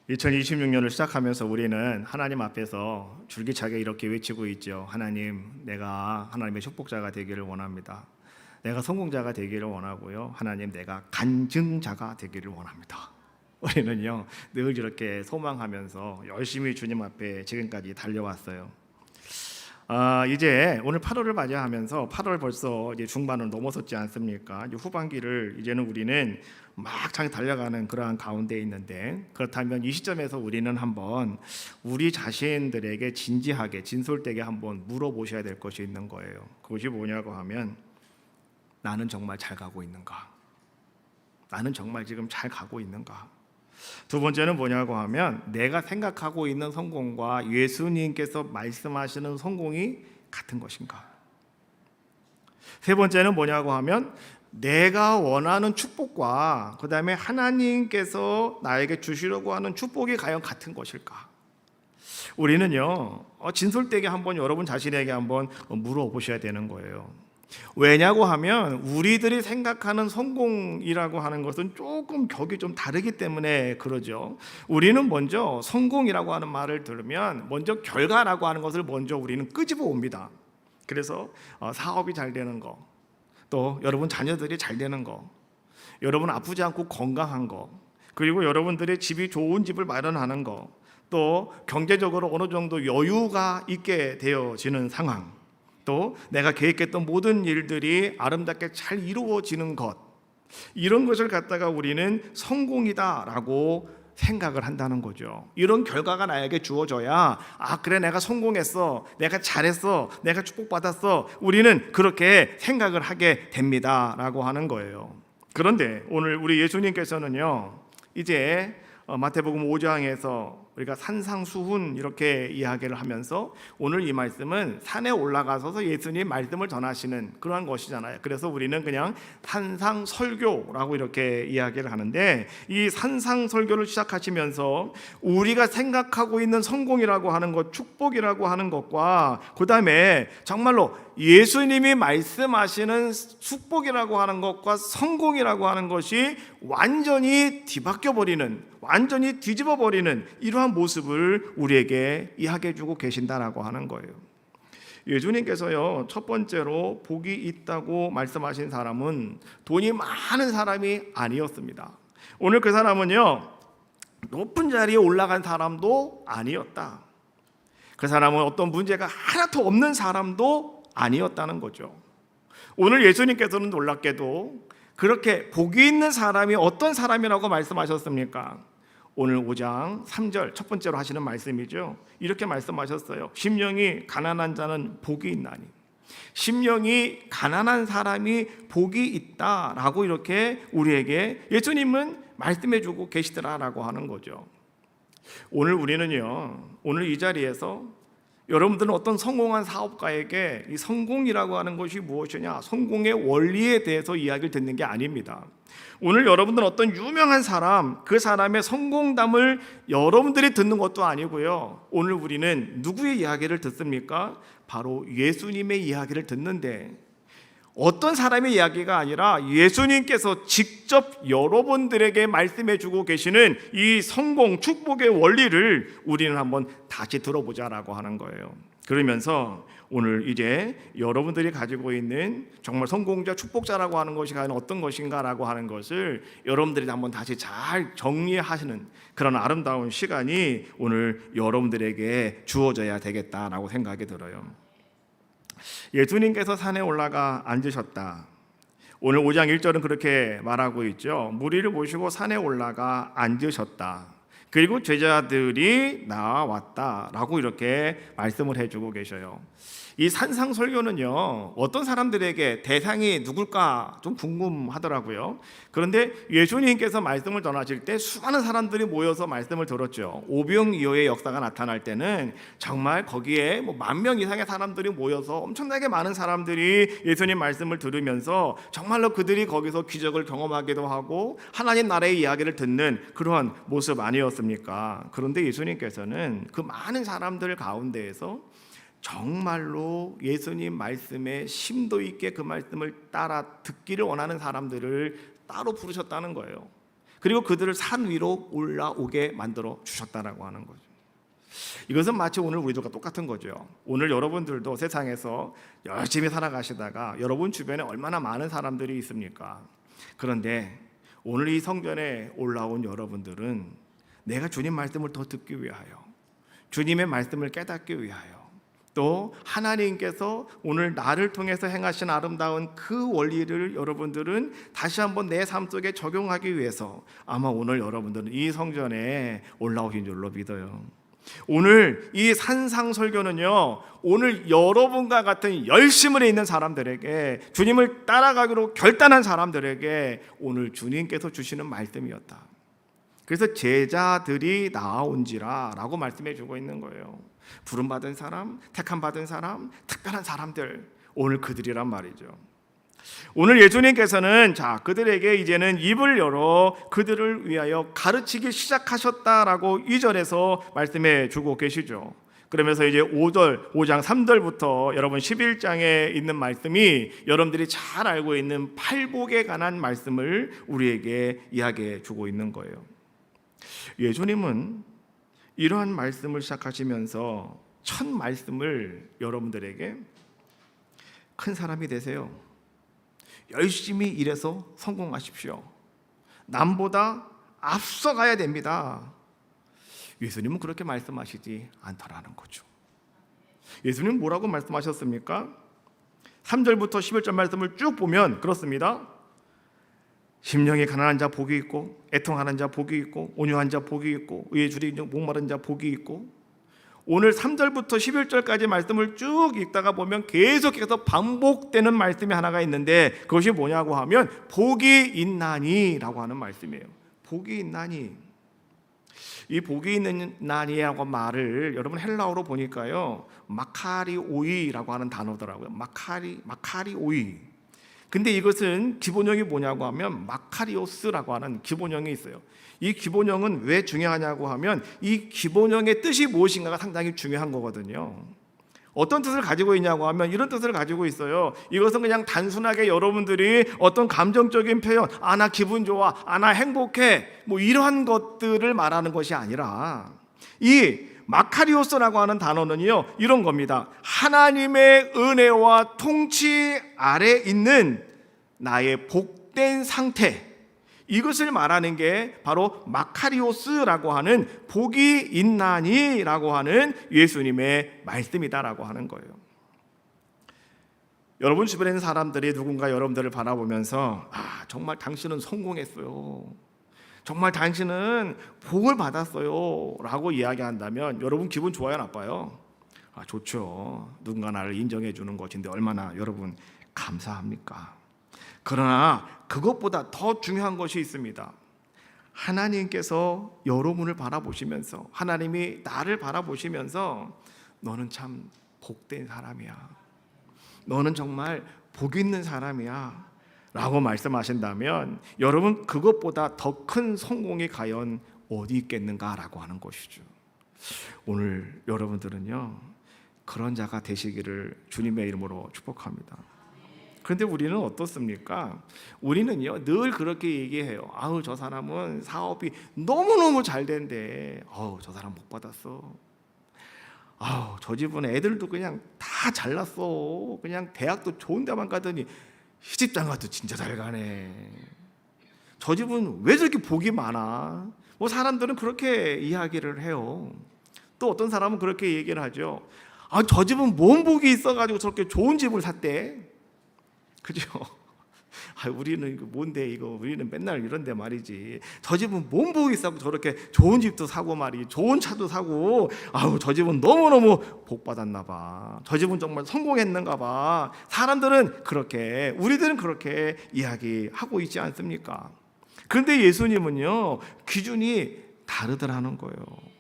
2026년을 시작하면서 우리는 하나님 앞에서 줄기차게 이렇게 외치고 있죠. 하나님, 내가 하나님의 축복자가 되기를 원합니다. 내가 성공자가 되기를 원하고요. 하나님, 내가 간증자가 되기를 원합니다. 우리는요, 늘 이렇게 소망하면서 열심히 주님 앞에 지금까지 달려왔어요. 이제 오늘 8월을 맞이하면서 8월 벌써 이제 중반을 넘어섰지 않습니까? 이제 후반기를 이제는 우리는 막창 달려가는 그러한 가운데 있는데, 그렇다면 이 시점에서 우리는 한번 우리 자신들에게 진지하게 진솔되게 한번 물어보셔야 될 것이 있는 거예요. 그것이 뭐냐고 하면, 나는 정말 잘 가고 있는가? 나는 정말 지금 잘 가고 있는가? 두 번째는 뭐냐고 하면, 내가 생각하고 있는 성공과 예수님께서 말씀하시는 성공이 같은 것인가? 세 번째는 뭐냐고 하면, 내가 원하는 축복과 그 다음에 하나님께서 나에게 주시려고 하는 축복이 과연 같은 것일까? 우리는요, 진솔되게 한번 여러분 자신에게 한번 물어보셔야 되는 거예요. 왜냐고 하면 우리들이 생각하는 성공이라고 하는 것은 조금 격이 좀 다르기 때문에 그러죠. 우리는 먼저 성공이라고 하는 말을 들으면 먼저 결과라고 하는 것을 먼저 우리는 끄집어 옵니다. 그래서 사업이 잘 되는 거, 또 여러분 자녀들이 잘 되는 거, 여러분 아프지 않고 건강한 거, 그리고 여러분들의 집이 좋은 집을 마련하는 거, 또 경제적으로 어느 정도 여유가 있게 되어지는 상황, 또 내가 계획했던 모든 일들이 아름답게 잘 이루어지는 것, 이런 것을 갖다가 우리는 성공이다라고 생각을 한다는 거죠. 이런 결과가 나에게 주어져야, 그래, 내가 성공했어, 내가 잘했어, 내가 축복받았어, 우리는 그렇게 생각을 하게 됩니다라고 하는 거예요. 그런데 오늘 우리 예수님께서는요, 이제 마태복음 5장에서 우리가 산상수훈 이렇게 이야기를 하면서 오늘 이 말씀은 산에 올라가서서 예수님 말씀을 전하시는 그러한 것이잖아요. 그래서 우리는 그냥 산상설교라고 이렇게 이야기를 하는데, 이 산상설교를 시작하시면서 우리가 생각하고 있는 성공이라고 하는 것, 축복이라고 하는 것과 그 다음에 정말로 예수님이 말씀하시는 축복이라고 하는 것과 성공이라고 하는 것이 완전히 뒤바뀌어 버리는, 완전히 뒤집어 버리는 이러한 모습을 우리에게 이야기해 주고 계신다라고 하는 거예요. 예수님께서요, 첫 번째로 복이 있다고 말씀하신 사람은 돈이 많은 사람이 아니었습니다. 오늘 그 사람은요, 높은 자리에 올라간 사람도 아니었다. 그 사람은 어떤 문제가 하나도 없는 사람도 아니었다는 거죠. 오늘 예수님께서는 놀랍게도 그렇게 복이 있는 사람이 어떤 사람이라고 말씀하셨습니까? 오늘 5장 3절 첫 번째로 하시는 말씀이죠. 이렇게 말씀하셨어요. 심령이 가난한 자는 복이 있나니. 심령이 가난한 사람이 복이 있다라고 이렇게 우리에게 예수님은 말씀해 주고 계시더라라고 하는 거죠. 오늘 우리는요, 오늘 이 자리에서 여러분들은 어떤 성공한 사업가에게 이 성공이라고 하는 것이 무엇이냐, 성공의 원리에 대해서 이야기를 듣는 게 아닙니다. 오늘 여러분들은 어떤 유명한 사람, 그 사람의 성공담을 여러분들이 듣는 것도 아니고요. 오늘 우리는 누구의 이야기를 듣습니까? 바로 예수님의 이야기를 듣는데, 어떤 사람의 이야기가 아니라 예수님께서 직접 여러분들에게 말씀해 주고 계시는 이 성공, 축복의 원리를 우리는 한번 다시 들어보자라고 하는 거예요. 그러면서 오늘 이제 여러분들이 가지고 있는 정말 성공자, 축복자라고 하는 것이 과연 어떤 것인가라고 하는 것을 여러분들이 한번 다시 잘 정리하시는 그런 아름다운 시간이 오늘 여러분들에게 주어져야 되겠다라고 생각이 들어요. 예수님께서 산에 올라가 앉으셨다. 오늘 5장 1절은 그렇게 말하고 있죠. 무리를 모시고 산에 올라가 앉으셨다. 그리고 제자들이 나왔다라고 이렇게 말씀을 해주고 계셔요. 이 산상설교는요, 어떤 사람들에게 대상이 누굴까 좀 궁금하더라고요. 그런데 예수님께서 말씀을 전하실 때 수많은 사람들이 모여서 말씀을 들었죠. 오병이어의 역사가 나타날 때는 정말 거기에 10,000명 이상의 사람들이 모여서 엄청나게 많은 사람들이 예수님 말씀을 들으면서 정말로 그들이 거기서 기적을 경험하기도 하고 하나님 나라의 이야기를 듣는 그러한 모습 아니었습니까? 그런데 예수님께서는 그 많은 사람들 가운데에서 정말로 예수님 말씀에 심도 있게 그 말씀을 따라 듣기를 원하는 사람들을 따로 부르셨다는 거예요. 그리고 그들을 산 위로 올라오게 만들어 주셨다라고 하는 거죠. 이것은 마치 오늘 우리들과 똑같은 거죠. 오늘 여러분들도 세상에서 열심히 살아가시다가 여러분 주변에 얼마나 많은 사람들이 있습니까? 그런데 오늘 이 성전에 올라온 여러분들은 내가 주님 말씀을 더 듣기 위하여, 주님의 말씀을 깨닫기 위하여, 또 하나님께서 오늘 나를 통해서 행하신 아름다운 그 원리를 여러분들은 다시 한번 내 삶 속에 적용하기 위해서 아마 오늘 여러분들은 이 성전에 올라오신 줄로 믿어요. 오늘 이 산상설교는요, 오늘 여러분과 같은 열심을 있는 사람들에게, 주님을 따라가기로 결단한 사람들에게 오늘 주님께서 주시는 말씀이었다. 그래서 제자들이 나아온지라 라고 말씀해 주고 있는 거예요. 부름받은 사람, 택함받은 사람, 특별한 사람들, 오늘 그들이란 말이죠. 오늘 예수님께서는 그들에게 이제는 입을 열어 그들을 위하여 가르치기 시작하셨다라고 2절에서 말씀해 주고 계시죠. 그러면서 이제 5장 3절부터 여러분 11장에 있는 말씀이 여러분들이 잘 알고 있는 팔복에 관한 말씀을 우리에게 이야기해 주고 있는 거예요. 예수님은 이러한 말씀을 시작하시면서 첫 말씀을 여러분들에게 큰 사람이 되세요. 열심히 일해서 성공하십시오. 남보다 앞서가야 됩니다. 예수님은 그렇게 말씀하시지 않더라는 거죠. 예수님은 뭐라고 말씀하셨습니까? 3절부터 11절 말씀을 쭉 보면 그렇습니다. 심령이 가난한 자 복이 있고, 애통하는 자 복이 있고, 온유한 자 복이 있고, 의에 줄이 목마른 자 복이 있고, 오늘 3절부터 11절까지 말씀을 쭉 읽다가 보면 계속해서 반복되는 말씀이 하나가 있는데 그것이 뭐냐고 하면 복이 있나니라고 하는 말씀이에요. 복이 있나니. 이 복이 있나니라고 말을 여러분 헬라어로 보니까요, 마카리오이라고 하는 단어더라고요. 마카리오이. 근데 이것은 기본형이 뭐냐고 하면 마카리오스라고 하는 기본형이 있어요. 이 기본형은 왜 중요하냐고 하면 이 기본형의 뜻이 무엇인가가 상당히 중요한 거거든요. 어떤 뜻을 가지고 있냐고 하면 이런 뜻을 가지고 있어요. 이것은 그냥 단순하게 여러분들이 어떤 감정적인 표현, 나 기분 좋아, 나 행복해, 뭐 이러한 것들을 말하는 것이 아니라 이 마카리오스라고 하는 단어는요, 이런 겁니다. 하나님의 은혜와 통치 아래 있는 나의 복된 상태, 이것을 말하는 게 바로 마카리오스라고 하는 복이 있나니라고 하는 예수님의 말씀이다라고 하는 거예요. 여러분 주변에 있는 사람들이 누군가 여러분들을 바라보면서 정말 당신은 성공했어요, 정말 당신은 복을 받았어요 라고 이야기한다면 여러분 기분 좋아요, 나빠요? 좋죠. 누군가 나를 인정해 주는 것인데 얼마나 여러분 감사합니까? 그러나 그것보다 더 중요한 것이 있습니다. 하나님께서 여러분을 바라보시면서, 하나님이 나를 바라보시면서 너는 참 복된 사람이야, 너는 정말 복 있는 사람이야 라고 말씀하신다면 여러분 그것보다 더 큰 성공이 과연 어디 있겠는가라고 하는 것이죠. 오늘 여러분들은요, 그런 자가 되시기를 주님의 이름으로 축복합니다. 그런데 우리는 어떻습니까? 우리는요 늘 그렇게 얘기해요. 저 사람은 사업이 너무너무 잘 된대. 저 사람 복 받았어. 저 집은 애들도 그냥 다 잘났어. 그냥 대학도 좋은 데만 가더니 시집장가도 진짜 잘 가네. 저 집은 왜 저렇게 복이 많아? 뭐 사람들은 그렇게 이야기를 해요. 또 어떤 사람은 그렇게 얘기를 하죠. 저 집은 뭔 복이 있어가지고 저렇게 좋은 집을 샀대. 그죠? 우리는 이거 뭔데 이거, 우리는 맨날 이런데 말이지. 저 집은 뭔 복이 있어 저렇게 좋은 집도 사고 말이지, 좋은 차도 사고. 저 집은 너무너무 복 받았나 봐. 저 집은 정말 성공했는가 봐. 사람들은 그렇게, 우리들은 그렇게 이야기하고 있지 않습니까? 그런데 예수님은요 기준이 다르더라는 거예요.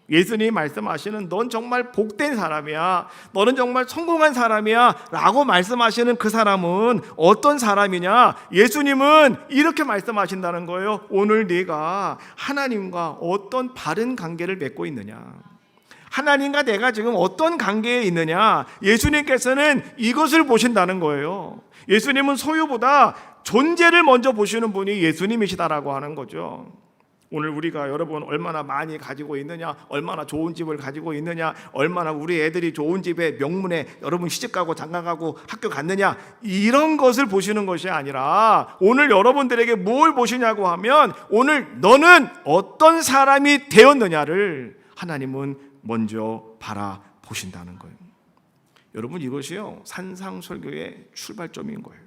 예수님이 말씀하시는 넌 정말 복된 사람이야, 너는 정말 성공한 사람이야 라고 말씀하시는 그 사람은 어떤 사람이냐? 예수님은 이렇게 말씀하신다는 거예요. 오늘 네가 하나님과 어떤 바른 관계를 맺고 있느냐, 하나님과 내가 지금 어떤 관계에 있느냐, 예수님께서는 이것을 보신다는 거예요. 예수님은 소유보다 존재를 먼저 보시는 분이 예수님이시다라고 하는 거죠. 오늘 우리가 여러분 얼마나 많이 가지고 있느냐, 얼마나 좋은 집을 가지고 있느냐, 얼마나 우리 애들이 좋은 집에 명문에 여러분 시집가고 장가가고 학교 갔느냐, 이런 것을 보시는 것이 아니라 오늘 여러분들에게 뭘 보시냐고 하면 오늘 너는 어떤 사람이 되었느냐를 하나님은 먼저 바라보신다는 거예요. 여러분, 이것이요 산상설교의 출발점인 거예요.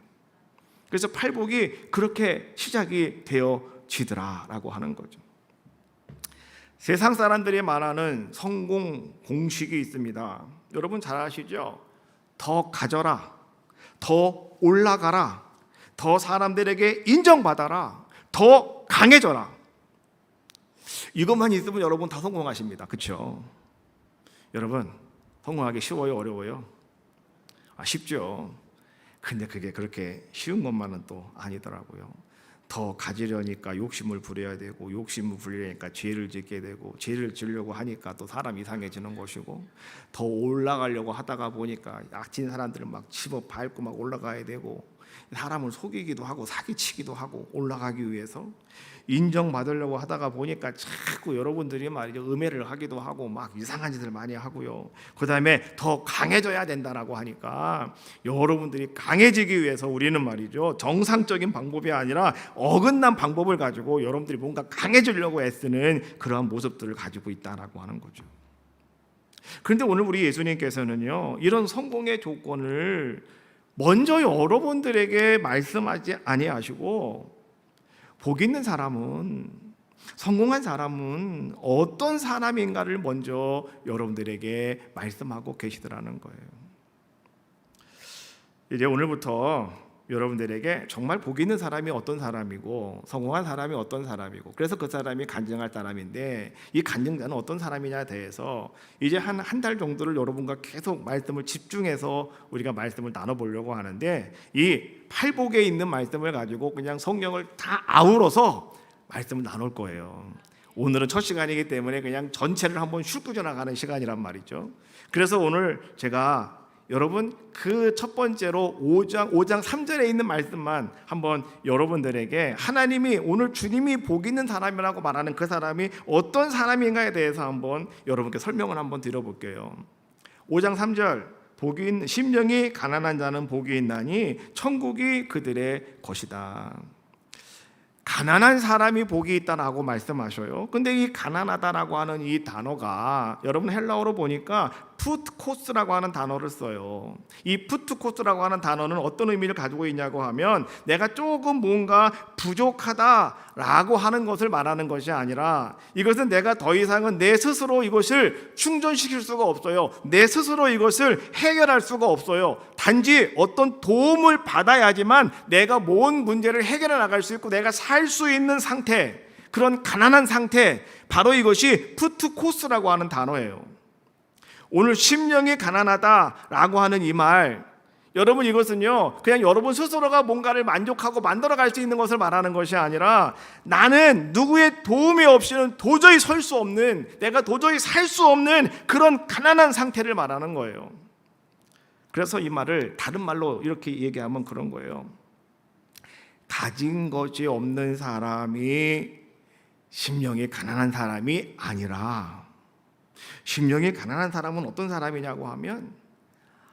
그래서 팔복이 그렇게 시작이 되어지더라라고 하는 거죠. 세상 사람들이 말하는 성공 공식이 있습니다. 여러분 잘 아시죠? 더 가져라, 더 올라가라, 더 사람들에게 인정받아라, 더 강해져라. 이것만 있으면 여러분 다 성공하십니다. 그렇죠? 여러분, 성공하기 쉬워요, 어려워요? 쉽죠. 근데 그게 그렇게 쉬운 것만은 또 아니더라고요. 더 가지려니까 욕심을 부려야 되고, 욕심을 부리려니까 죄를 짓게 되고, 죄를 지으려고 하니까 또 사람 이상해지는 것이고, 더 올라가려고 하다가 보니까 약진 사람들을 막 집어 밟고 막 올라가야 되고, 사람을 속이기도 하고 사기치기도 하고 올라가기 위해서 인정받으려고 하다가 보니까 자꾸 여러분들이 말이죠 음해를 하기도 하고 막 이상한 짓을 많이 하고요. 그 다음에 더 강해져야 된다라고 하니까 여러분들이 강해지기 위해서 우리는 말이죠 정상적인 방법이 아니라 어긋난 방법을 가지고 여러분들이 뭔가 강해지려고 애쓰는 그러한 모습들을 가지고 있다라고 하는 거죠. 그런데 오늘 우리 예수님께서는요 이런 성공의 조건을 먼저 여러분들에게 말씀하지 아니하시고 복 있는 사람은, 성공한 사람은 어떤 사람인가를 먼저 여러분들에게 말씀하고 계시더라는 거예요. 이제 오늘부터 여러분들에게 정말 복 있는 사람이 어떤 사람이고 성공한 사람이 어떤 사람이고 그래서 그 사람이 간증할 사람인데 이 간증자는 어떤 사람이냐에 대해서 이제 한 달 정도를 여러분과 계속 말씀을 집중해서 우리가 말씀을 나눠보려고 하는데 이 팔복에 있는 말씀을 가지고 그냥 성경을 다 아우러서 말씀을 나눌 거예요. 오늘은 첫 시간이기 때문에 그냥 전체를 한번 훑고 지나가는 시간이란 말이죠. 그래서 오늘 제가 여러분 그 첫 번째로 5장 3절에 있는 말씀만 한번 여러분들에게 하나님이 오늘 주님이 복 있는 사람이라고 말하는 그 사람이 어떤 사람인가에 대해서 한번 여러분께 설명을 한번 드려볼게요. 5장 3절 복이 심령이 가난한 자는 복이 있나니 천국이 그들의 것이다. 가난한 사람이 복이 있다라고 말씀하셔요. 근데 이 가난하다라고 하는 이 단어가 여러분 헬라어로 보니까 푸트코스라고 하는 단어를 써요. 이 푸트코스라고 하는 단어는 어떤 의미를 가지고 있냐고 하면 내가 조금 뭔가 부족하다라고 하는 것을 말하는 것이 아니라 이것은 내가 더 이상은 내 스스로 이것을 충전시킬 수가 없어요. 내 스스로 이것을 해결할 수가 없어요. 단지 어떤 도움을 받아야지만 내가 모든 문제를 해결해 나갈 수 있고 내가 살 수 있는 상태, 그런 가난한 상태, 바로 이것이 푸트코스라고 하는 단어예요. 오늘 심령이 가난하다라고 하는 이 말, 여러분 이것은요 그냥 여러분 스스로가 뭔가를 만족하고 만들어갈 수 있는 것을 말하는 것이 아니라 나는 누구의 도움이 없이는 도저히 설 수 없는, 내가 도저히 살 수 없는 그런 가난한 상태를 말하는 거예요. 그래서 이 말을 다른 말로 이렇게 얘기하면 그런 거예요. 가진 것이 없는 사람이 심령이 가난한 사람이 아니라, 심령이 가난한 사람은 어떤 사람이냐고 하면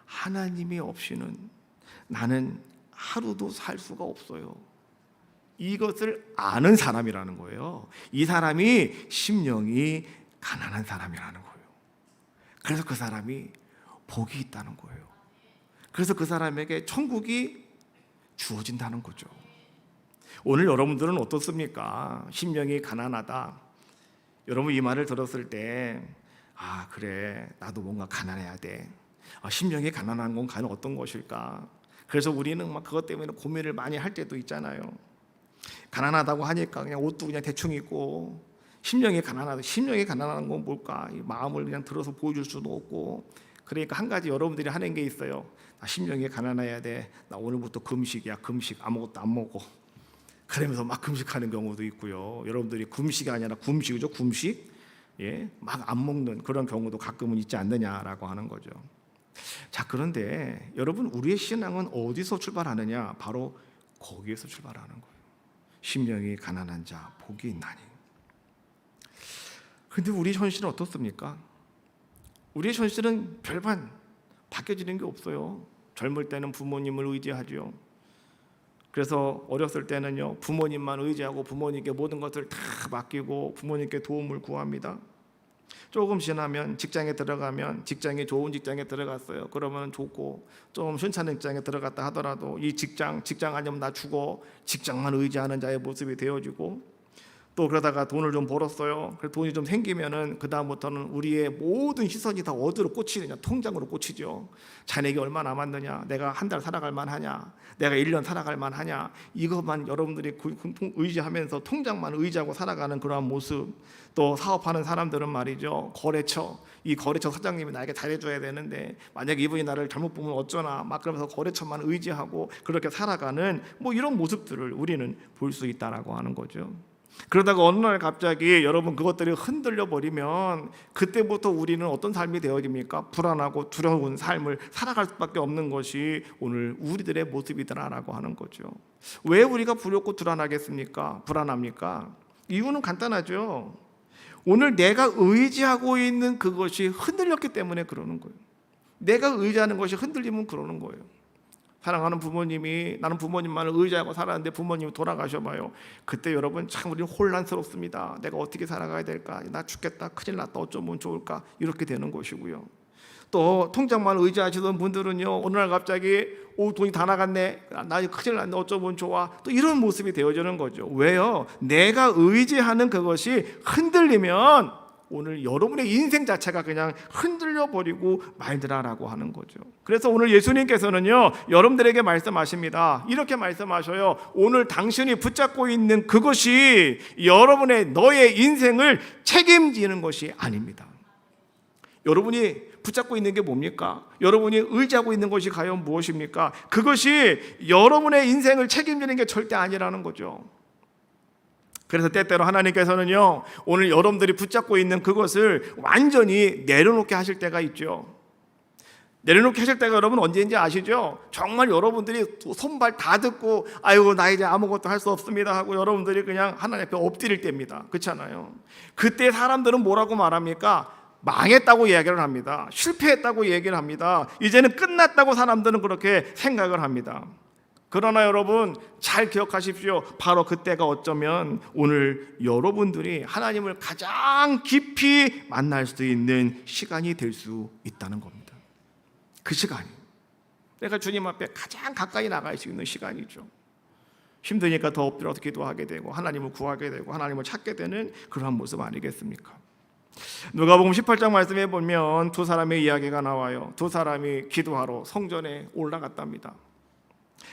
하나님이 없이는 나는 하루도 살 수가 없어요. 이것을 아는 사람이라는 거예요. 이 사람이 심령이 가난한 사람이라는 거예요. 그래서 그 사람이 복이 있다는 거예요. 그래서 그 사람에게 천국이 주어진다는 거죠. 오늘 여러분들은 어떻습니까? 심령이 가난하다. 여러분 이 말을 들었을 때 그래 나도 뭔가 가난해야 돼. 심령이 가난한 건 과연 어떤 것일까? 그래서 우리는 막 그것 때문에 고민을 많이 할 때도 있잖아요. 가난하다고 하니까 그냥 옷도 그냥 대충 입고 심령이 가난한 건 뭘까? 이 마음을 그냥 들어서 보여줄 수도 없고 그러니까 한 가지 여러분들이 하는 게 있어요. 나 심령이 가난해야 돼. 나 오늘부터 금식이야. 금식 아무것도 안 먹고. 그러면서 막 금식하는 경우도 있고요. 여러분들이 금식이 아니라 굶식이죠. 굶식. 예, 막 안 먹는 그런 경우도 가끔은 있지 않느냐라고 하는 거죠. 자, 그런데 여러분 우리의 신앙은 어디서 출발하느냐? 바로 거기에서 출발하는 거예요. 심령이 가난한 자 복이 있나니. 근데 우리 현실은 어떻습니까? 우리의 현실은 별반 바뀌어지는 게 없어요. 젊을 때는 부모님을 의지하죠. 그래서 어렸을 때는요, 부모님만 의지하고 부모님께 모든 것을 다 맡기고 부모님께 도움을 구합니다. 조금 지나면 직장에 들어가면, 직장이 좋은 직장에 들어갔어요. 그러면 좋고, 좀 순찬한 직장에 들어갔다 하더라도 이 직장 아니면 나 죽어, 직장만 의지하는 자의 모습이 되어지고, 또 그러다가 돈을 좀 벌었어요. 그래서 돈이 좀 생기면은 그 다음부터는 우리의 모든 시선이 다 어디로 꽂히느냐? 통장으로 꽂히죠. 자네에게 얼마 남았느냐? 내가 한 달 살아갈 만하냐? 내가 1년 살아갈 만하냐? 이것만 여러분들이 의지하면서 통장만 의지하고 살아가는 그러한 모습. 또 사업하는 사람들은 말이죠, 거래처, 이 거래처 사장님이 나에게 잘해줘야 되는데 만약에 이분이 나를 잘못 보면 어쩌나 막 그러면서 거래처만 의지하고 그렇게 살아가는 뭐 이런 모습들을 우리는 볼 수 있다라고 하는 거죠. 그러다가 어느 날 갑자기 여러분 그것들이 흔들려 버리면 그때부터 우리는 어떤 삶이 되어집니까? 불안하고 두려운 삶을 살아갈 수밖에 없는 것이 오늘 우리들의 모습이더라라고 하는 거죠. 왜 우리가 두렵고 불안하겠습니까? 불안합니까? 이유는 간단하죠. 오늘 내가 의지하고 있는 그것이 흔들렸기 때문에 그러는 거예요. 내가 의지하는 것이 흔들리면 그러는 거예요. 사랑하는 부모님이, 나는 부모님만을 의지하고 살았는데 부모님이 돌아가셔봐요. 그때 여러분 참 우리는 혼란스럽습니다. 내가 어떻게 살아가야 될까? 나 죽겠다, 큰일 났다, 어쩌면 좋을까? 이렇게 되는 것이고요. 또 통장만 의지하시던 분들은요, 어느 날 갑자기 돈이 다 나갔네, 나 큰일 났네, 어쩌면 좋아, 또 이런 모습이 되어지는 거죠. 왜요? 내가 의지하는 그것이 흔들리면 오늘 여러분의 인생 자체가 그냥 흔들려 버리고 말더라라고 하는 거죠. 그래서 오늘 예수님께서는요, 여러분들에게 말씀하십니다. 이렇게 말씀하셔요. 오늘 당신이 붙잡고 있는 그것이 너의 인생을 책임지는 것이 아닙니다. 여러분이 붙잡고 있는 게 뭡니까? 여러분이 의지하고 있는 것이 과연 무엇입니까? 그것이 여러분의 인생을 책임지는 게 절대 아니라는 거죠. 그래서 때때로 하나님께서는요, 오늘 여러분들이 붙잡고 있는 그것을 완전히 내려놓게 하실 때가 있죠. 내려놓게 하실 때가 여러분 언제인지 아시죠? 정말 여러분들이 손발 다 듣고 아이고 나 이제 아무것도 할 수 없습니다 하고 여러분들이 그냥 하나님 앞에 엎드릴 때입니다. 그렇잖아요. 그때 사람들은 뭐라고 말합니까? 망했다고 이야기를 합니다. 실패했다고 얘기를 합니다. 이제는 끝났다고 사람들은 그렇게 생각을 합니다. 그러나 여러분 잘 기억하십시오. 바로 그때가 어쩌면 오늘 여러분들이 하나님을 가장 깊이 만날 수 있는 시간이 될 수 있다는 겁니다. 그 시간이 내가 주님 앞에 가장 가까이 나갈 수 있는 시간이죠. 힘드니까 더 엎드려서 기도하게 되고 하나님을 구하게 되고 하나님을 찾게 되는 그러한 모습 아니겠습니까? 누가복음 18장 말씀에 보면 두 사람의 이야기가 나와요. 두 사람이 기도하러 성전에 올라갔답니다.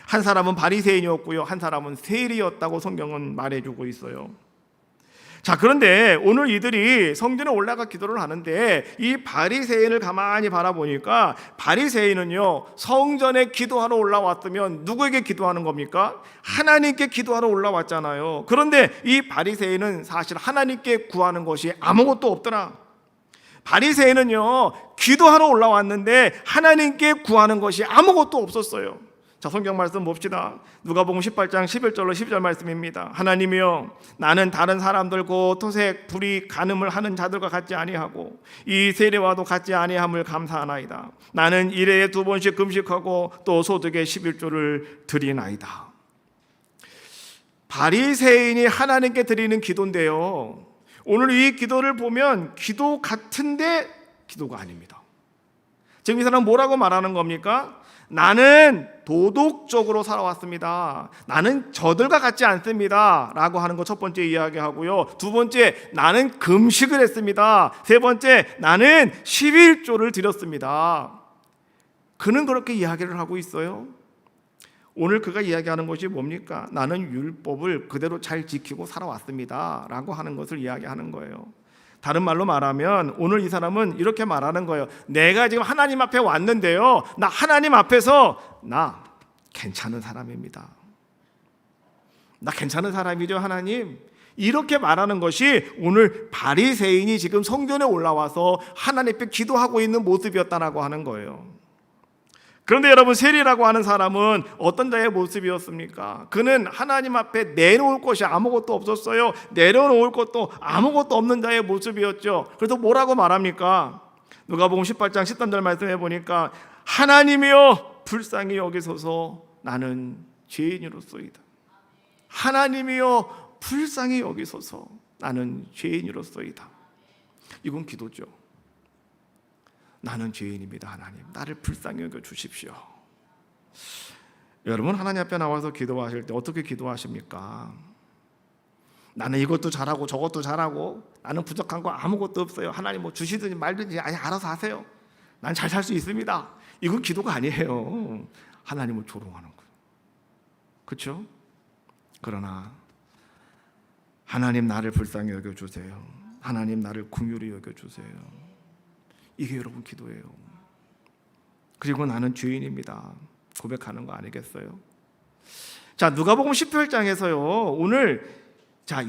한 사람은 바리새인이었고요, 한 사람은 세리였다고 성경은 말해주고 있어요. 자, 그런데 오늘 이들이 성전에 올라가 기도를 하는데 이 바리새인을 가만히 바라보니까 바리새인은요, 성전에 기도하러 올라왔으면 누구에게 기도하는 겁니까? 하나님께 기도하러 올라왔잖아요. 그런데 이 바리새인은 사실 하나님께 구하는 것이 아무것도 없더라. 바리새인은요, 기도하러 올라왔는데 하나님께 구하는 것이 아무것도 없었어요. 자, 성경 말씀 봅시다. 누가복음 18장 11절로 12절 말씀입니다. 하나님이여, 나는 다른 사람들 곧 토색, 불의, 간음을 하는 자들과 같지 아니하고 이 세례와도 같지 아니함을 감사하나이다. 나는 일해에 2번씩 금식하고 또 소득의 11조를 드리나이다. 바리새인이 하나님께 드리는 기도인데요, 오늘 이 기도를 보면 기도 같은데 기도가 아닙니다. 지금 이 사람은 뭐라고 말하는 겁니까? 나는 도덕적으로 살아왔습니다. 나는 저들과 같지 않습니다 라고 하는 거 첫 번째 이야기하고요, 두 번째 나는 금식을 했습니다. 세 번째 나는 11조를 드렸습니다. 그는 그렇게 이야기를 하고 있어요. 오늘 그가 이야기하는 것이 뭡니까? 나는 율법을 그대로 잘 지키고 살아왔습니다 라고 하는 것을 이야기하는 거예요. 다른 말로 말하면 오늘 이 사람은 이렇게 말하는 거예요. 내가 지금 하나님 앞에 왔는데요, 나 하나님 앞에서 나 괜찮은 사람입니다. 나 괜찮은 사람이죠 하나님. 이렇게 말하는 것이 오늘 바리새인이 지금 성전에 올라와서 하나님 앞에 기도하고 있는 모습이었다라고 하는 거예요. 그런데 여러분, 세리라고 하는 사람은 어떤 자의 모습이었습니까? 그는 하나님 앞에 내놓을 것이 아무것도 없었어요. 내려놓을 것도 아무것도 없는 자의 모습이었죠. 그래서 뭐라고 말합니까? 누가복음 18장 13절 말씀해 보니까 하나님이여 불쌍히 여기소서 나는 죄인이로소이다. 하나님이여 불쌍히 여기소서 나는 죄인이로소이다. 이건 기도죠. 나는 죄인입니다. 하나님, 나를 불쌍히 여겨 주십시오. 여러분, 하나님 앞에 나와서 기도하실 때 어떻게 기도하십니까? 나는 이것도 잘하고 저것도 잘하고 나는 부족한 거 아무것도 없어요. 하나님 뭐 주시든지 말든지 알아서 하세요. 난 잘 살 수 있습니다. 이건 기도가 아니에요. 하나님을 조롱하는 거예요. 그렇죠? 그러나 하나님, 나를 불쌍히 여겨주세요. 하나님, 나를 긍휼히 여겨주세요. 이게 여러분 기도예요. 그리고 나는 죄인입니다 고백하는 거 아니겠어요? 자, 누가복음 18장에서요 오늘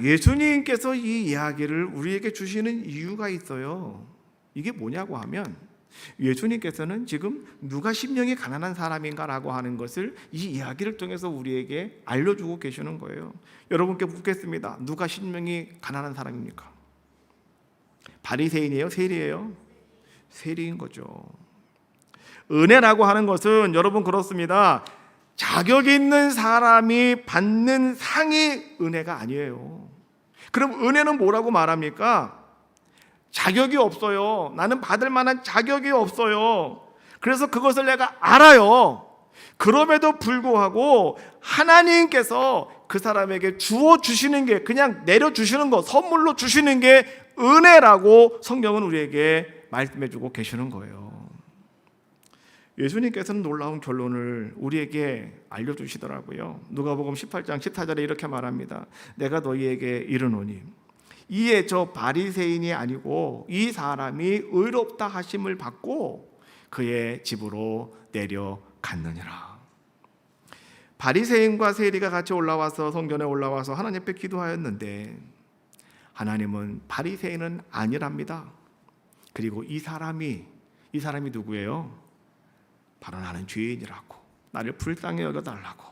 예수님께서 이 이야기를 우리에게 주시는 이유가 있어요. 이게 뭐냐고 하면, 예수님께서는 지금 누가 심령이 가난한 사람인가라고 하는 것을 이 이야기를 통해서 우리에게 알려주고 계시는 거예요. 여러분께 묻겠습니다. 누가 심령이 가난한 사람입니까? 바리새인이에요? 세리예요? 세리인 거죠. 은혜라고 하는 것은 여러분 그렇습니다. 자격 있는 사람이 받는 상이 은혜가 아니에요. 그럼 은혜는 뭐라고 말합니까? 자격이 없어요. 나는 받을 만한 자격이 없어요. 그래서 그것을 내가 알아요. 그럼에도 불구하고 하나님께서 그 사람에게 주어 주시는 게, 그냥 내려 주시는 거, 선물로 주시는 게 은혜라고 성경은 우리에게 말씀해 주고 계시는 거예요. 예수님께서는 놀라운 결론을 우리에게 알려주시더라고요. 누가복음 18장 14절에 이렇게 말합니다. 내가 너희에게 이르노니 이에 저 바리새인이 아니고 이 사람이 의롭다 하심을 받고 그의 집으로 내려갔느니라. 바리새인과 세리가 같이 올라와서 성전에 올라와서 하나님 앞에 기도하였는데 하나님은 바리새인은 아니랍니다. 그리고 이 사람이 누구예요? 바로 나는 죄인이라고, 나를 불쌍히 여겨달라고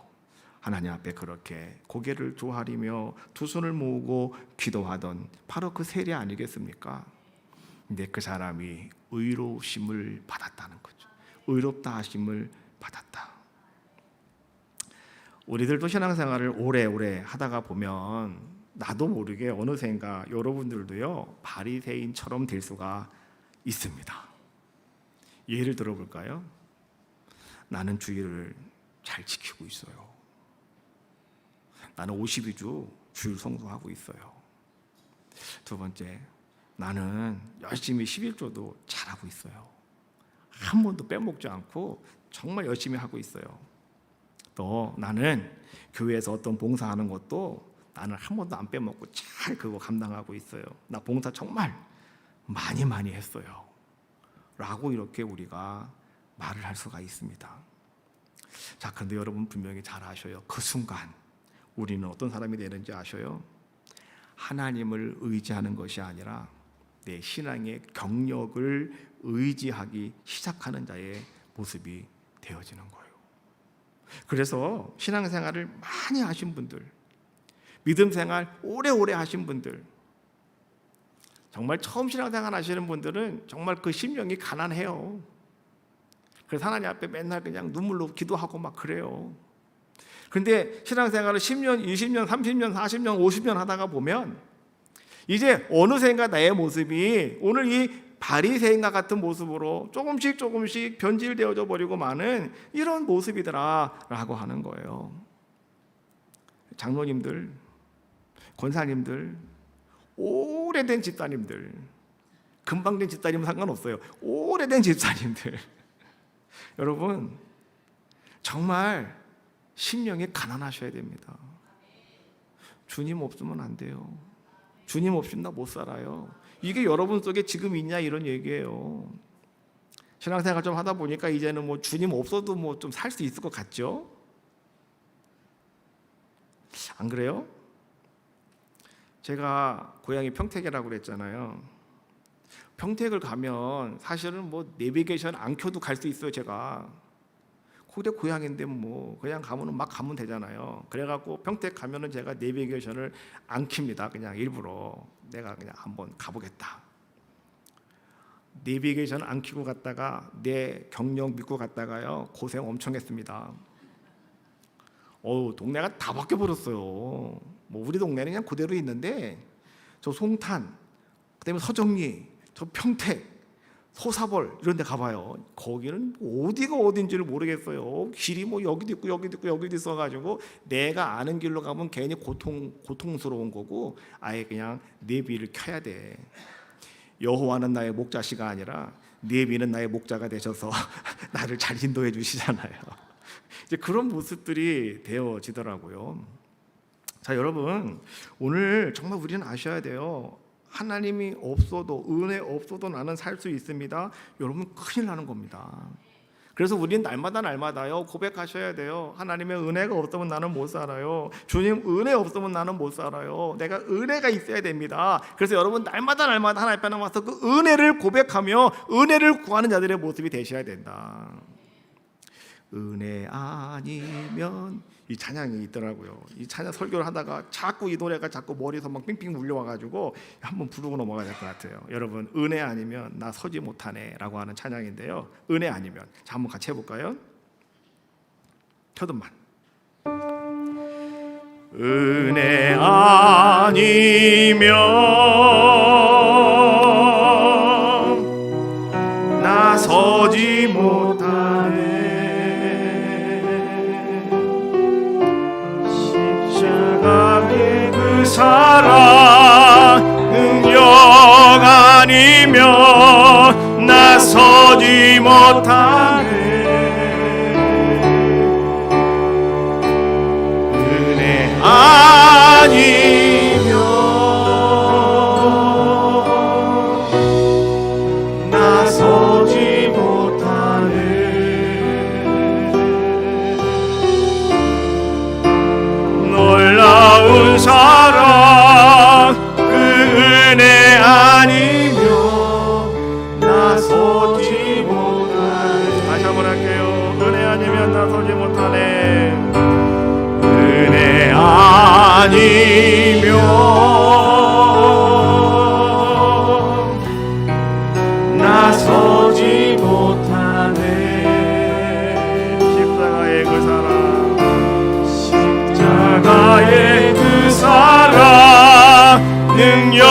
하나님 앞에 그렇게 고개를 조아리며 두 손을 모으고 기도하던 바로 그 세리 아니겠습니까? 근데 그 사람이 의로우심을 받았다는 거죠. 의롭다 하심을 받았다. 우리들도 신앙생활을 오래오래 하다가 보면 나도 모르게 어느샌가 여러분들도요 바리새인처럼 될 수가 있습니다. 예를 들어볼까요? 나는 주일을 잘 지키고 있어요. 나는 52주 주일 성수하고 있어요. 두 번째, 나는 열심히 11조도 잘하고 있어요. 한 번도 빼먹지 않고 정말 열심히 하고 있어요. 또 나는 교회에서 어떤 봉사하는 것도 나는 한 번도 안 빼먹고 잘 그거 감당하고 있어요. 나 봉사 정말 많이 했어요. 라고 이렇게 우리가 말을 할 수가 있습니다. 자, 그런데 여러분 분명히 잘 아셔요. 그 순간 우리는 어떤 사람이 되는지 아셔요? 하나님을 의지하는 것이 아니라 내 신앙의 경력을 의지하기 시작하는 자의 모습이 되어지는 거예요. 그래서 신앙생활을 많이 하신 분들, 믿음생활 오래오래 하신 분들, 정말 처음 신앙생활 하시는 분들은 정말 그 심령이 가난해요. 그래서 하나님 앞에 맨날 그냥 눈물로 기도하고 막 그래요. 그런데 신앙생활을 10년, 20년, 30년, 40년, 50년 하다가 보면 이제 어느샌가 나의 모습이 오늘 이 바리새인과 같은 모습으로 조금씩 변질되어져 버리고 마는 이런 모습이더라라고 하는 거예요. 장로님들, 권사님들, 오래된 집사님들, 금방 된 집사님은 상관없어요. 오래된 집사님들, 여러분 정말 심령이 가난하셔야 됩니다. 주님 없으면 안 돼요. 주님 없이 나 못 살아요. 이게 여러분 속에 지금 있냐 이런 얘기예요. 신앙생활 좀 하다 보니까 이제는 뭐 주님 없어도 뭐 좀 살 수 있을 것 같죠? 안 그래요? 제가 고향이 평택이라고 그랬잖아요. 평택을 가면 사실은 뭐 내비게이션 안 켜도 갈 수 있어요. 제가 고대 고향인데 뭐 그냥 가면은 막 가면 되잖아요. 그래갖고 평택 가면은 제가 내비게이션을 안 킵니다. 그냥 일부러 내가 그냥 한번 가보겠다. 내비게이션 안 켜고 갔다가 내 경력 믿고 갔다가요 고생 엄청 했습니다. 동네가 다 바뀌어버렸어요. 뭐 우리 동네는 그냥 그대로 있는데 저 송탄, 그다음에 서정리, 저 평택, 소사벌 이런 데 가봐요. 거기는 어디가 어딘지를 모르겠어요. 길이 뭐 여기도 있고 여기도 있고 여기도 있어가지고 내가 아는 길로 가면 괜히 고통스러운 거고 아예 그냥 내비를 켜야 돼. 여호와는 나의 목자시가 아니라 내비는 나의 목자가 되셔서 나를 잘 인도해 주시잖아요. 이제 그런 모습들이 되어지더라고요. 자, 여러분, 오늘 정말 우리는 아셔야 돼요. 하나님이 없어도, 은혜 없어도 나는 살 수 있습니다. 여러분, 큰일 나는 겁니다. 그래서 우리는 날마다요 고백하셔야 돼요. 하나님의 은혜가 없으면 나는 못 살아요. 주님 은혜 없으면 나는 못 살아요. 내가 은혜가 있어야 됩니다. 그래서 여러분 날마다 하나님 앞에 와서 그 은혜를 고백하며 은혜를 구하는 자들의 모습이 되셔야 된다. 은혜 아니면, 이 찬양이 있더라고요. 이 찬양 설교를 하다가 자꾸 이 노래가 자꾸 머리에서 막 빙빙 울려와가지고 한번 부르고 넘어가야 될 것 같아요. 여러분, 은혜 아니면 나 서지 못하네 라고 하는 찬양인데요. 은혜 아니면, 자 한번 같이 해볼까요? 초등만. 은혜 아니면 나 서지 못하네. 십자가의 그 사랑 능력 아니면 나 서지 못하네. 은혜 아니면 나 서지 못하네. 놀라운 사랑 그 은혜 아니면 나 서지 못하네. 다시 한번 할게요. 은혜 아니면 나 서지 못하네. 은혜 아니면 나 서지 못하네. 십자가의 그 사랑, 십자가의 그 사랑 능력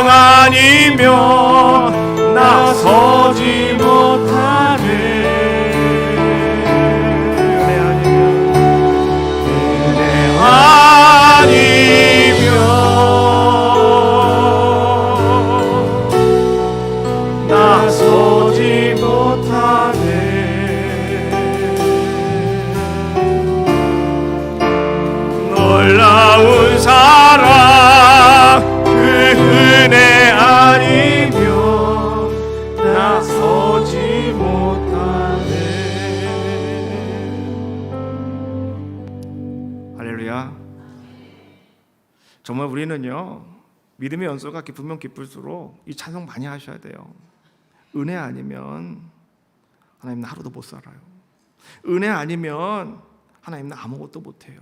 아니면 나 서지 못하네. 나 서지 못하네. 놀라운 사랑 그 은혜 아니면 나 서지 못하네. 할렐루야. 정말 우리는요 믿음의 연소가 깊으면 깊을수록 이 찬송 많이 하셔야 돼요. 은혜 아니면 하나님은 하루도 못 살아요. 은혜 아니면 하나님은 아무것도 못해요.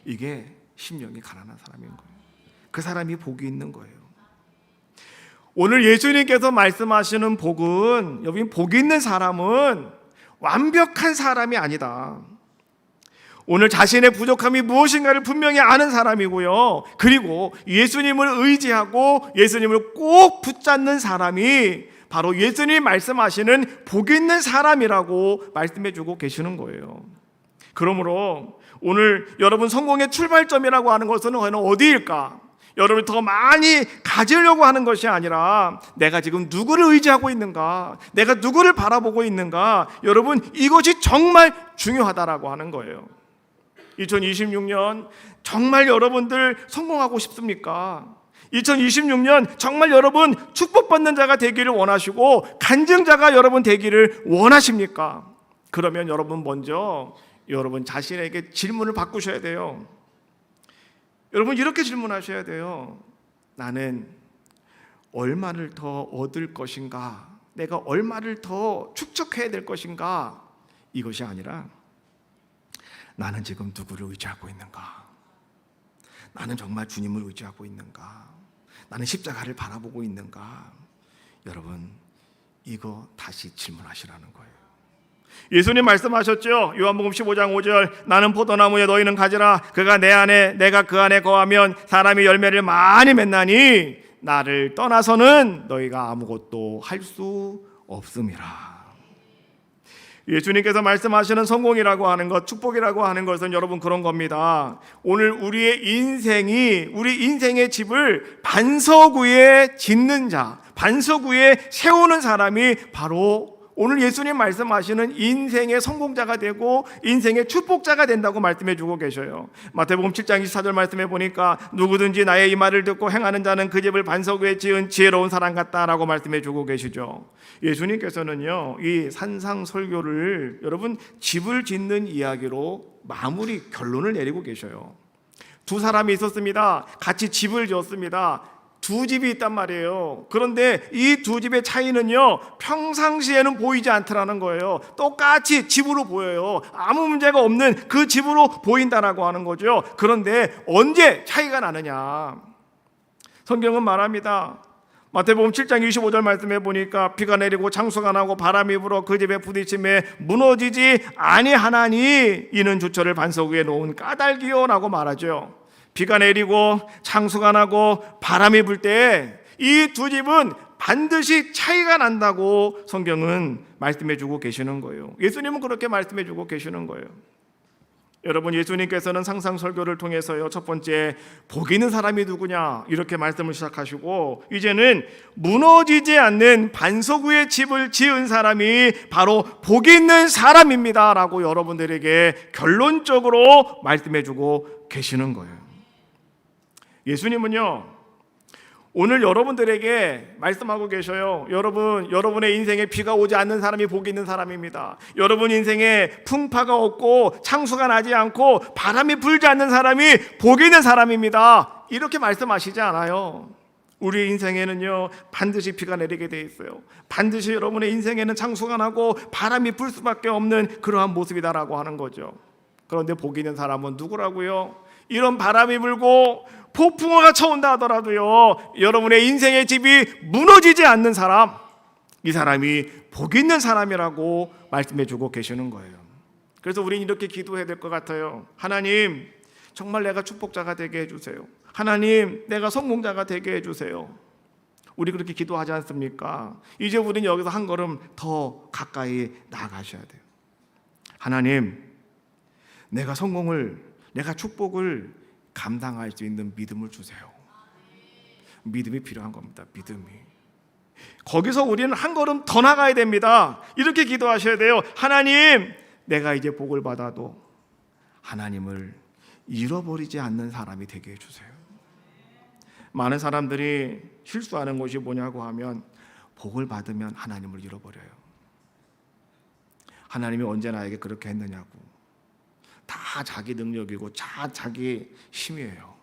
이게 심령이 가난한 사람인 거예요. 그 사람이 복이 있는 거예요. 오늘 예수님께서 말씀하시는 복은, 여기 복이 있는 사람은 완벽한 사람이 아니다. 오늘 자신의 부족함이 무엇인가를 분명히 아는 사람이고요. 그리고 예수님을 의지하고 예수님을 꼭 붙잡는 사람이 바로 예수님이 말씀하시는 복 있는 사람이라고 말씀해주고 계시는 거예요. 그러므로 오늘 여러분 성공의 출발점이라고 하는 것은 어디일까? 여러분이 더 많이 가지려고 하는 것이 아니라 내가 지금 누구를 의지하고 있는가? 내가 누구를 바라보고 있는가? 여러분 이것이 정말 중요하다라고 하는 거예요. 2026년 정말 여러분들 성공하고 싶습니까? 2026년 정말 여러분 축복받는 자가 되기를 원하시고 간증자가 여러분 되기를 원하십니까? 그러면 여러분 먼저 여러분 자신에게 질문을 바꾸셔야 돼요. 여러분 이렇게 질문하셔야 돼요. 나는 얼마를 더 얻을 것인가? 내가 얼마를 더 축적해야 될 것인가? 이것이 아니라 나는 지금 누구를 의지하고 있는가? 나는 정말 주님을 의지하고 있는가? 나는 십자가를 바라보고 있는가? 여러분, 이거 다시 질문하시라는 거예요. 예수님 말씀하셨죠. 요한복음 15장 5절, 나는 포도나무에 너희는 가지라. 그가 내 안에 내가 그 안에 거하면 사람이 열매를 많이 맺나니 나를 떠나서는 너희가 아무것도 할 수 없음이라. 예수님께서 말씀하시는 성공이라고 하는 것, 축복이라고 하는 것은 여러분 그런 겁니다. 오늘 우리 인생의 집을 반석 위에 짓는 자, 반석 위에 세우는 사람이 바로 오늘 예수님 말씀하시는 인생의 성공자가 되고 인생의 축복자가 된다고 말씀해 주고 계셔요. 마태복음 7장 24절 말씀해 보니까 누구든지 나의 이 말을 듣고 행하는 자는 그 집을 반석 위에 지은 지혜로운 사람 같다라고 말씀해 주고 계시죠. 예수님께서는요, 이 산상설교를 여러분 집을 짓는 이야기로 마무리 결론을 내리고 계셔요. 두 사람이 있었습니다. 같이 집을 지었습니다. 두 집이 있단 말이에요. 그런데 이 두 집의 차이는요, 평상시에는 보이지 않더라는 거예요. 똑같이 집으로 보여요. 아무 문제가 없는 그 집으로 보인다라고 하는 거죠. 그런데 언제 차이가 나느냐? 성경은 말합니다. 마태복음 7장 25절 말씀해 보니까 비가 내리고 창수가 나고 바람이 불어 그 집에 부딪힘에 무너지지 아니하나니 이는 주처를 반석 위에 놓은 까닭이요라고 말하죠. 비가 내리고 창수가 나고 바람이 불 때 이 두 집은 반드시 차이가 난다고 성경은 말씀해 주고 계시는 거예요. 예수님은 그렇게 말씀해 주고 계시는 거예요. 여러분, 예수님께서는 상상설교를 통해서요, 첫 번째 복 있는 사람이 누구냐 이렇게 말씀을 시작하시고, 이제는 무너지지 않는 반석 위에 집을 지은 사람이 바로 복 있는 사람입니다 라고 여러분들에게 결론적으로 말씀해 주고 계시는 거예요. 예수님은요, 오늘 여러분들에게 말씀하고 계셔요. 여러분의 인생에 비가 오지 않는 사람이 복이 있는 사람입니다. 여러분 인생에 풍파가 없고 창수가 나지 않고 바람이 불지 않는 사람이 복이 있는 사람입니다. 이렇게 말씀하시지 않아요. 우리 인생에는요, 반드시 비가 내리게 돼 있어요. 반드시 여러분의 인생에는 창수가 나고 바람이 불 수밖에 없는 그러한 모습이다라고 하는 거죠. 그런데 복이 있는 사람은 누구라고요? 이런 바람이 불고 폭풍우가 쳐온다 하더라도요, 여러분의 인생의 집이 무너지지 않는 사람, 이 사람이 복 있는 사람이라고 말씀해 주고 계시는 거예요. 그래서 우리는 이렇게 기도해야 될 것 같아요. 하나님, 정말 내가 축복자가 되게 해주세요. 하나님, 내가 성공자가 되게 해주세요. 우리 그렇게 기도하지 않습니까? 이제 우리는 여기서 한 걸음 더 가까이 나아가셔야 돼요. 하나님, 내가 축복을 감당할 수 있는 믿음을 주세요. 믿음이 필요한 겁니다. 믿음이. 거기서 우리는 한 걸음 더 나가야 됩니다. 이렇게 기도하셔야 돼요. 하나님, 내가 이제 복을 받아도 하나님을 잃어버리지 않는 사람이 되게 해주세요. 많은 사람들이 실수하는 것이 뭐냐고 하면 복을 받으면 하나님을 잃어버려요. 하나님이 언제 나에게 그렇게 했느냐고. 다 자기 능력이고 자기 힘이에요.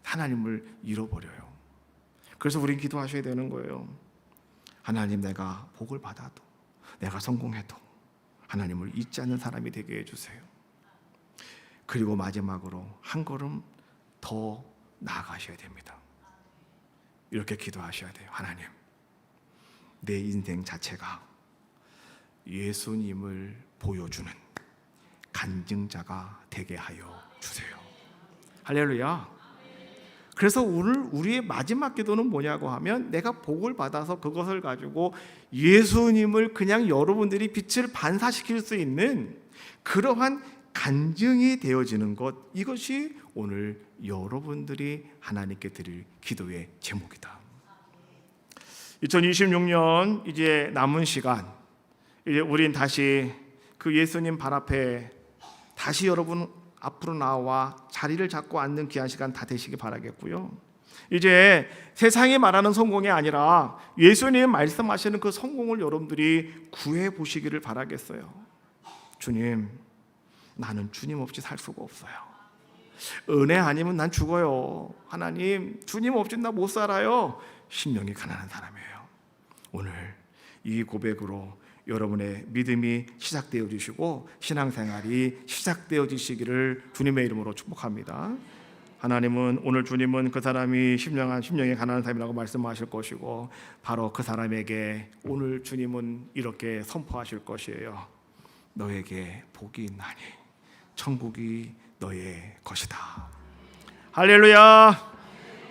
하나님을 잃어버려요. 그래서 우린 기도하셔야 되는 거예요. 하나님, 내가 복을 받아도, 내가 성공해도 하나님을 잊지 않는 사람이 되게 해주세요. 그리고 마지막으로 한 걸음 더 나아가셔야 됩니다. 이렇게 기도하셔야 돼요. 하나님, 내 인생 자체가 예수님을 보여주는 간증자가 되게 하여 주세요. 할렐루야. 그래서 오늘 우리의 마지막 기도는 뭐냐고 하면, 내가 복을 받아서 그것을 가지고 예수님을 그냥 여러분들이 빛을 반사시킬 수 있는 그러한 간증이 되어지는 것, 이것이 오늘 여러분들이 하나님께 드릴 기도의 제목이다. 2026년 이제 남은 시간, 이제 우린 다시 그 예수님 발 앞에 다시 여러분 앞으로 나와 자리를 잡고 앉는 귀한 시간 다 되시기 바라겠고요. 이제 세상이 말하는 성공이 아니라 예수님 말씀하시는 그 성공을 여러분들이 구해 보시기를 바라겠어요. 주님, 나는 주님 없이 살 수가 없어요. 은혜 아니면 난 죽어요. 하나님, 주님 없이 나 못 살아요. 심령이 가난한 사람이에요. 오늘 이 고백으로 여러분의 믿음이 시작되어 주시고 신앙생활이 시작되어 지시기를 주님의 이름으로 축복합니다. 하나님은 오늘 주님은 그 사람이 심령에 가난한 사람이라고 말씀하실 것이고 바로 그 사람에게 오늘 주님은 이렇게 선포하실 것이에요. 너에게 복이 있나니 천국이 너의 것이다. 할렐루야.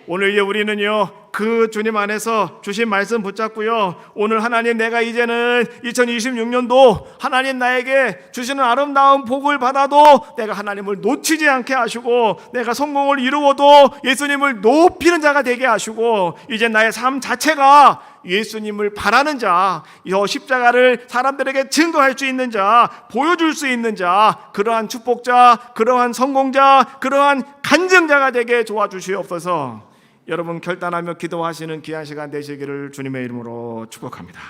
오늘 우리는요 그 주님 안에서 주신 말씀 붙잡고요, 오늘 하나님 내가 이제는 2026년도 하나님 나에게 주시는 아름다운 복을 받아도 내가 하나님을 놓치지 않게 하시고 내가 성공을 이루어도 예수님을 높이는 자가 되게 하시고 이제 나의 삶 자체가 예수님을 바라는 자, 이 십자가를 사람들에게 증거할 수 있는 자, 보여줄 수 있는 자, 그러한 축복자, 그러한 성공자, 그러한 간증자가 되게 도와주시옵소서. 여러분 결단하며 기도하시는 귀한 시간 되시기를 주님의 이름으로 축복합니다.